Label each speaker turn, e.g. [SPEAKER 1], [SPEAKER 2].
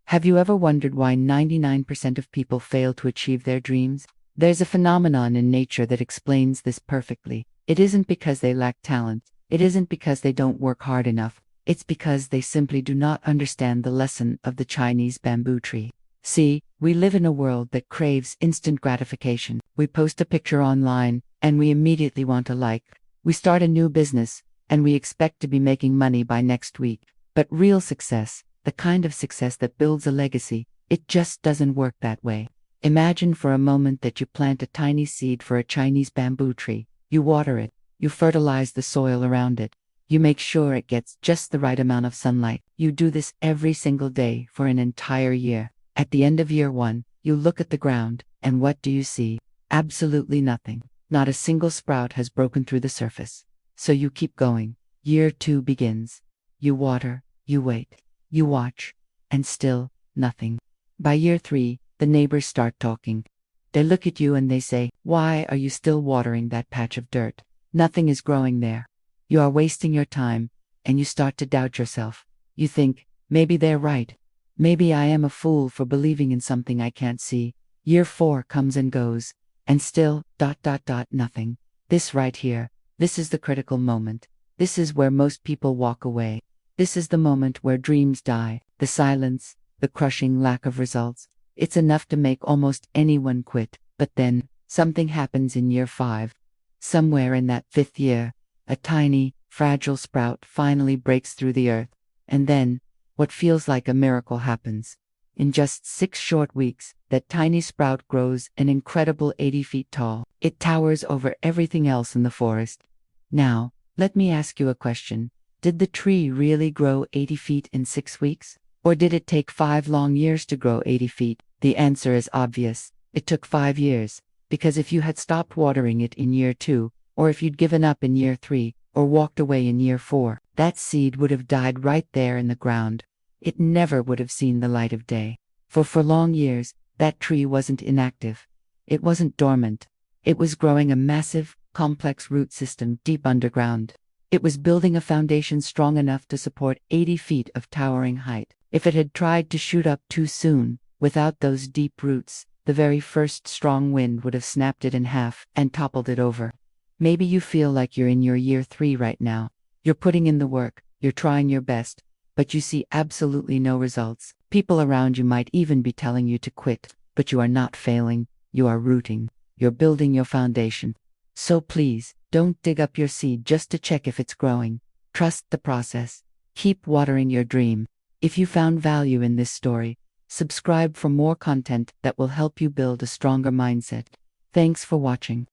[SPEAKER 1] Have you ever wondered why 99% of people fail to achieve their dreams? There's a phenomenon in nature that explains this perfectly. It isn't because they lack talent. It isn't because they don't work hard enough. It's because they simply do not understand the lesson of the Chinese bamboo tree. See, we live in a world that craves instant gratification. We post a picture online, and we immediately want a like. We start a new business, and we expect to be making money by next week. But real success, the kind of success that builds a legacy, it just doesn't work that way. Imagine for a moment that you plant a tiny seed for a Chinese bamboo tree. You water it, you fertilize the soil around it, you make sure it gets just the right amount of sunlight. You do this every single day for an entire year. At the end of year 1, you look at the ground, and what do you see? Absolutely nothing. Not a single sprout has broken through the surface. So you keep going. Year 2 begins. You water, you wait, you watch, and still, nothing. By year 3, the neighbors start talking. They look at you and they say, "Why are you still watering that patch of dirt? Nothing is growing there. You are wasting your time," and you start to doubt yourself. You think, maybe they're right. Maybe I am a fool for believing in something I can't see. Year 4 comes and goes, and still, nothing. This right here, this is the critical moment. This is where most people walk away. This is the moment where dreams die, the silence, the crushing lack of results. It's enough to make almost anyone quit. But then, something happens in year 5. Somewhere in that 5th year, a tiny, fragile sprout finally breaks through the earth. And then, what feels like a miracle happens. In just 6 short weeks, that tiny sprout grows an incredible 80 feet tall. It towers over everything else in the forest. Now, let me ask you a question. Did the tree really grow 80 feet in 6 weeks? Or did it take 5 long years to grow 80 feet? The answer is obvious. It took 5 years. Because if you had stopped watering it in year 2, or if you'd given up in year 3, or walked away in year 4, that seed would have died right there in the ground. It never would have seen the light of day. For long years, that tree wasn't inactive. It wasn't dormant. It was growing a massive, complex root system deep underground. It was building a foundation strong enough to support 80 feet of towering height. If it had tried to shoot up too soon, without those deep roots, the very first strong wind would have snapped it in half and toppled it over. Maybe you feel like you're in your year 3 right now. You're putting in the work, you're trying your best, but you see absolutely no results. People around you might even be telling you to quit, but you are not failing, you are rooting, you're building your foundation. So please, don't dig up your seed just to check if it's growing. Trust the process. Keep watering your dream. If you found value in this story, subscribe for more content that will help you build a stronger mindset. Thanks for watching.